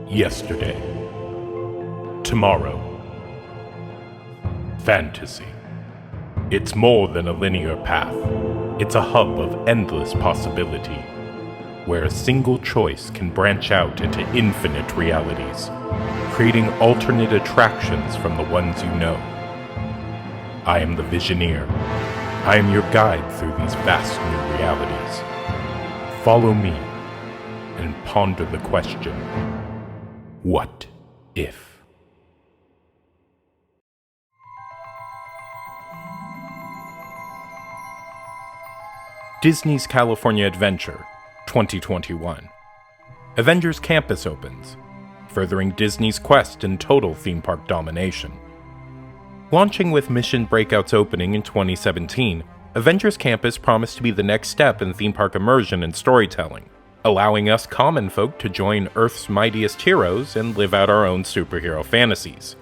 Yesterday. Tomorrow. Fantasy. It's more than a linear path. It's a hub of endless possibility, where a single choice can branch out into infinite realities, creating alternate attractions from the ones you know. I am the Visioneer. I am your guide through these vast new realities. Follow me and ponder the question, what if? Disney's California Adventure, 2021. Avengers Campus opens, furthering Disney's quest in total theme park domination. Launching with Mission Breakout's opening in 2017, Avengers Campus promised to be the next step in theme park immersion and storytelling, allowing us common folk to join Earth's mightiest heroes and live out our own superhero fantasies.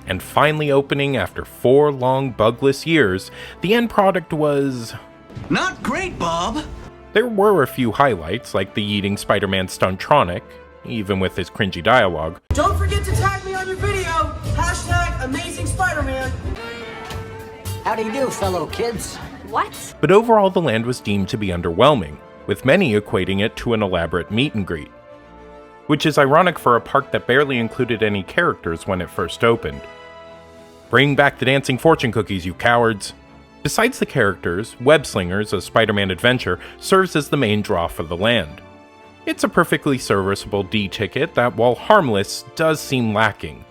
And finally opening after 4 long bugless years, the end product was... not great, Bob! There were a few highlights, like the eating Spider-Man Stuntronic, even with his cringy dialogue. Don't forget to tag me on your video! Hashtag Amazing Spider-Man! How do you do, fellow kids? What? But overall the land was deemed to be underwhelming, with many equating it to an elaborate meet and greet. Which is ironic for a park that barely included any characters when it first opened. Bring back the dancing fortune cookies, you cowards! Besides the characters, WebSlingers, a Spider-Man adventure, serves as the main draw for the land. It's a perfectly serviceable D ticket that, while harmless, does seem lacking.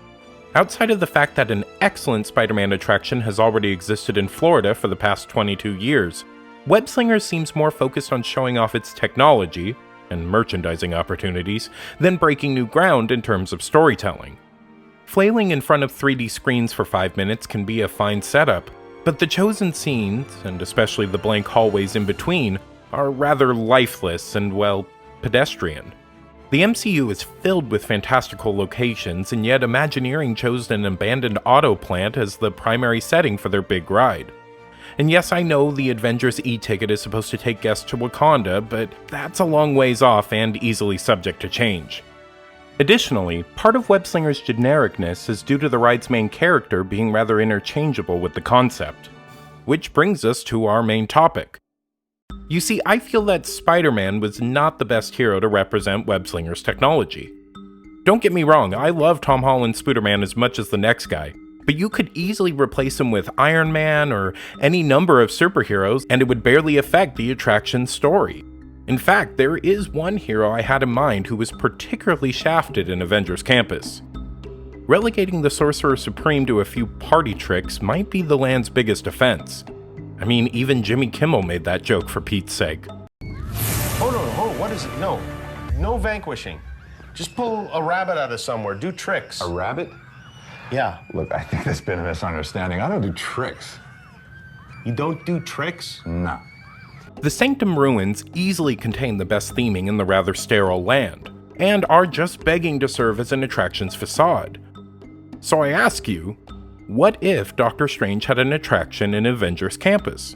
Outside of the fact that an excellent Spider-Man attraction has already existed in Florida for the past 22 years, WebSlingers seems more focused on showing off its technology and merchandising opportunities than breaking new ground in terms of storytelling. Flailing in front of 3D screens for 5 minutes can be a fine setup, but the chosen scenes, and especially the blank hallways in between, are rather lifeless and, well, pedestrian. The MCU is filled with fantastical locations, and yet Imagineering chose an abandoned auto plant as the primary setting for their big ride. And yes, I know the Avengers e-ticket is supposed to take guests to Wakanda, but that's a long ways off and easily subject to change. Additionally, part of WebSlinger's genericness is due to the ride's main character being rather interchangeable with the concept. Which brings us to our main topic. You see, I feel that Spider-Man was not the best hero to represent WebSlinger's technology. Don't get me wrong, I love Tom Holland's Spider-Man as much as the next guy, but you could easily replace him with Iron Man or any number of superheroes and it would barely affect the attraction's story. In fact, there is one hero I had in mind who was particularly shafted in Avengers Campus. Relegating the Sorcerer Supreme to a few party tricks might be the land's biggest offense. I mean, even Jimmy Kimmel made that joke for Pete's sake. Oh no, what is it? No vanquishing. Just pull a rabbit out of somewhere, do tricks. A rabbit? Yeah. Look, I think there's been a misunderstanding. I don't do tricks. You don't do tricks? No. The Sanctum Ruins easily contain the best theming in the rather sterile land, and are just begging to serve as an attraction's facade. So I ask you, what if Doctor Strange had an attraction in Avengers Campus?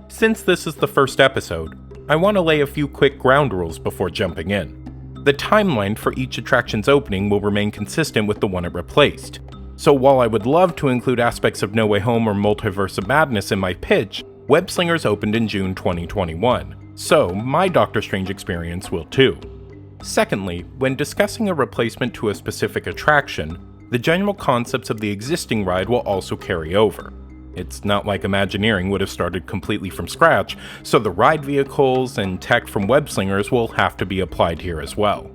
Since this is the first episode, I want to lay a few quick ground rules before jumping in. The timeline for each attraction's opening will remain consistent with the one it replaced, so while I would love to include aspects of No Way Home or Multiverse of Madness in my pitch, WebSlingers opened in June 2021, so my Doctor Strange experience will too. Secondly, when discussing a replacement to a specific attraction, the general concepts of the existing ride will also carry over. It's not like Imagineering would have started completely from scratch, so the ride vehicles and tech from WebSlingers will have to be applied here as well.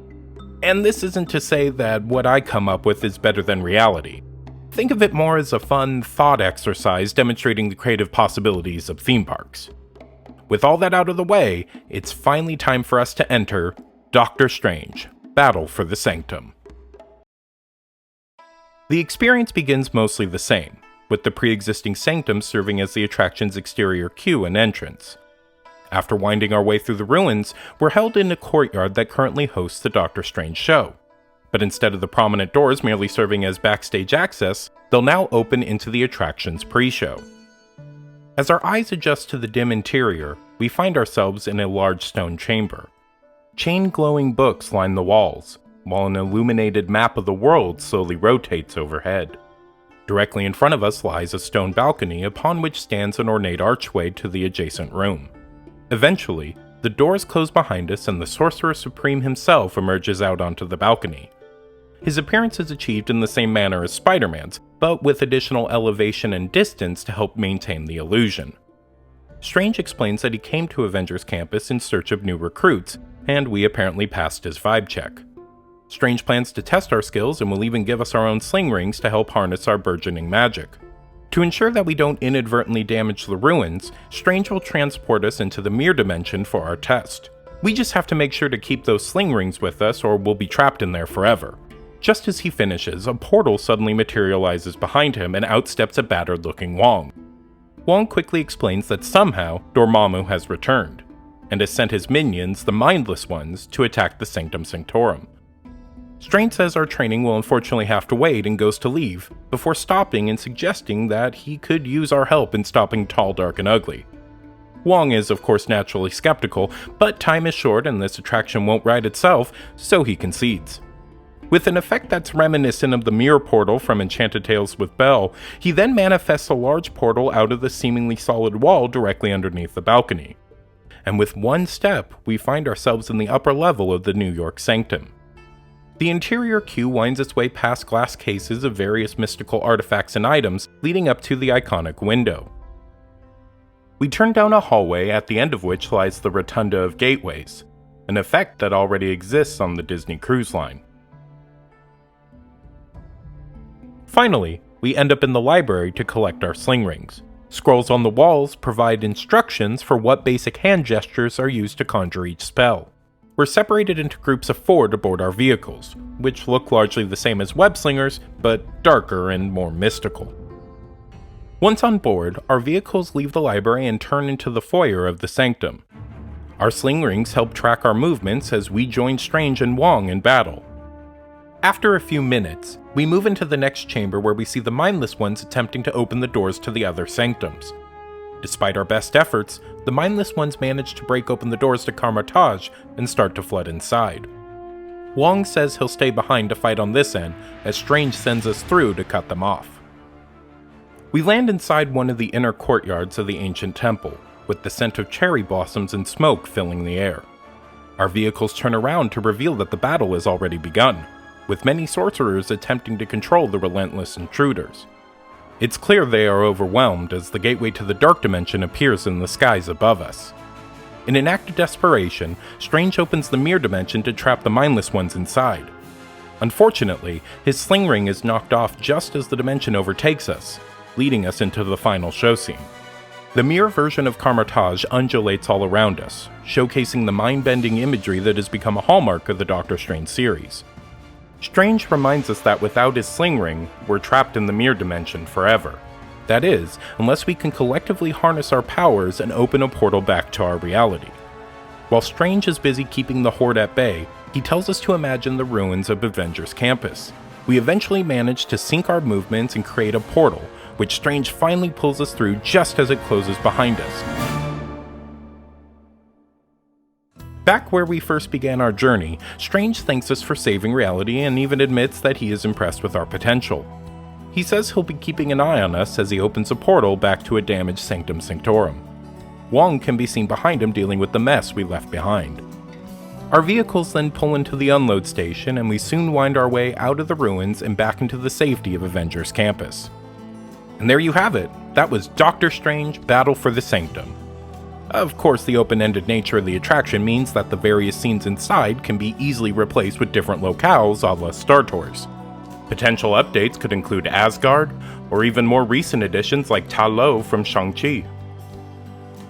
And this isn't to say that what I come up with is better than reality. Think of it more as a fun thought exercise demonstrating the creative possibilities of theme parks. With all that out of the way, it's finally time for us to enter Doctor Strange: Battle for the Sanctum. The experience begins mostly the same, with the pre-existing sanctum serving as the attraction's exterior queue and entrance. After winding our way through the ruins, we're held in a courtyard that currently hosts the Doctor Strange show. But instead of the prominent doors merely serving as backstage access, they'll now open into the attraction's pre-show. As our eyes adjust to the dim interior, we find ourselves in a large stone chamber. Chain glowing books line the walls, while an illuminated map of the world slowly rotates overhead. Directly in front of us lies a stone balcony upon which stands an ornate archway to the adjacent room. Eventually, the doors close behind us and the Sorcerer Supreme himself emerges out onto the balcony. His appearance is achieved in the same manner as Spider-Man's, but with additional elevation and distance to help maintain the illusion. Strange explains that he came to Avengers Campus in search of new recruits, and we apparently passed his vibe check. Strange plans to test our skills and will even give us our own sling rings to help harness our burgeoning magic. To ensure that we don't inadvertently damage the ruins, Strange will transport us into the mirror dimension for our test. We just have to make sure to keep those sling rings with us or we'll be trapped in there forever. Just as he finishes, a portal suddenly materializes behind him and outsteps a battered-looking Wong. Wong quickly explains that somehow Dormammu has returned, and has sent his minions, the Mindless Ones, to attack the Sanctum Sanctorum. Strange says our training will unfortunately have to wait and goes to leave, before stopping and suggesting that he could use our help in stopping Tall, Dark, and Ugly. Wong is of course naturally skeptical, but time is short and this attraction won't ride itself, so he concedes. With an effect that's reminiscent of the mirror portal from Enchanted Tales with Belle, he then manifests a large portal out of the seemingly solid wall directly underneath the balcony. And with one step, we find ourselves in the upper level of the New York Sanctum. The interior queue winds its way past glass cases of various mystical artifacts and items, leading up to the iconic window. We turn down a hallway, at the end of which lies the Rotunda of Gateways, an effect that already exists on the Disney Cruise Line. Finally, we end up in the library to collect our sling rings. Scrolls on the walls provide instructions for what basic hand gestures are used to conjure each spell. We're separated into groups of 4 to board our vehicles, which look largely the same as WebSlingers, but darker and more mystical. Once on board, our vehicles leave the library and turn into the foyer of the Sanctum. Our sling rings help track our movements as we join Strange and Wong in battle. After a few minutes, we move into the next chamber where we see the Mindless Ones attempting to open the doors to the other sanctums. Despite our best efforts, the Mindless Ones manage to break open the doors to Kamar-Taj and start to flood inside. Wong says he'll stay behind to fight on this end, as Strange sends us through to cut them off. We land inside one of the inner courtyards of the ancient temple, with the scent of cherry blossoms and smoke filling the air. Our vehicles turn around to reveal that the battle has already begun, with many sorcerers attempting to control the relentless intruders. It's clear they are overwhelmed as the gateway to the Dark Dimension appears in the skies above us. In an act of desperation, Strange opens the mirror dimension to trap the Mindless Ones inside. Unfortunately, his sling ring is knocked off just as the dimension overtakes us, leading us into the final show scene. The mirror version of Kamar-Taj undulates all around us, showcasing the mind-bending imagery that has become a hallmark of the Doctor Strange series. Strange reminds us that without his sling ring, we're trapped in the mirror dimension forever. That is, unless we can collectively harness our powers and open a portal back to our reality. While Strange is busy keeping the Horde at bay, he tells us to imagine the ruins of Avengers Campus. We eventually manage to sync our movements and create a portal, which Strange finally pulls us through just as it closes behind us. Back where we first began our journey, Strange thanks us for saving reality and even admits that he is impressed with our potential. He says he'll be keeping an eye on us as he opens a portal back to a damaged Sanctum Sanctorum. Wong can be seen behind him dealing with the mess we left behind. Our vehicles then pull into the unload station and we soon wind our way out of the ruins and back into the safety of Avengers Campus. And there you have it, that was Doctor Strange Battle for the Sanctum. Of course, the open-ended nature of the attraction means that the various scenes inside can be easily replaced with different locales a la Star Tours. Potential updates could include Asgard, or even more recent additions like Ta Lo from Shang-Chi.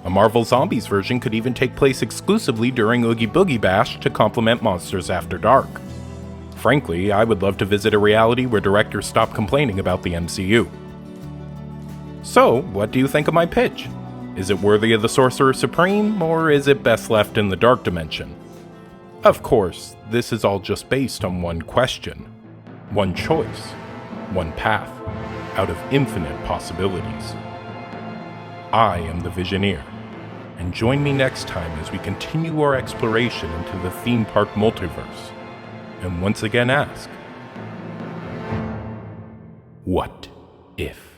A Marvel Zombies version could even take place exclusively during Oogie Boogie Bash to complement Monsters After Dark. Frankly, I would love to visit a reality where directors stop complaining about the MCU. So, what do you think of my pitch? Is it worthy of the Sorcerer Supreme, or is it best left in the Dark Dimension? Of course, this is all just based on one question, one choice, one path, out of infinite possibilities. I am the Visioneer, and join me next time as we continue our exploration into the theme park multiverse, and once again ask, what if?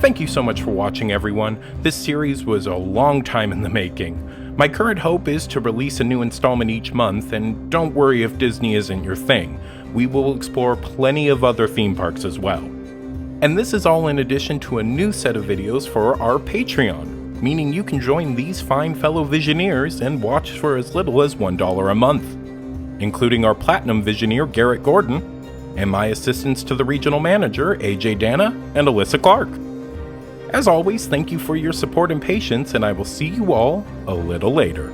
Thank you so much for watching, everyone. This series was a long time in the making. My current hope is to release a new installment each month, and don't worry if Disney isn't your thing. We will explore plenty of other theme parks as well. And this is all in addition to a new set of videos for our Patreon, meaning you can join these fine fellow Visioneers and watch for as little as $1 a month, including our Platinum Visioneer Garrett Gordon, and my assistants to the regional manager AJ Dana and Alyssa Clark. As always, thank you for your support and patience, and I will see you all a little later.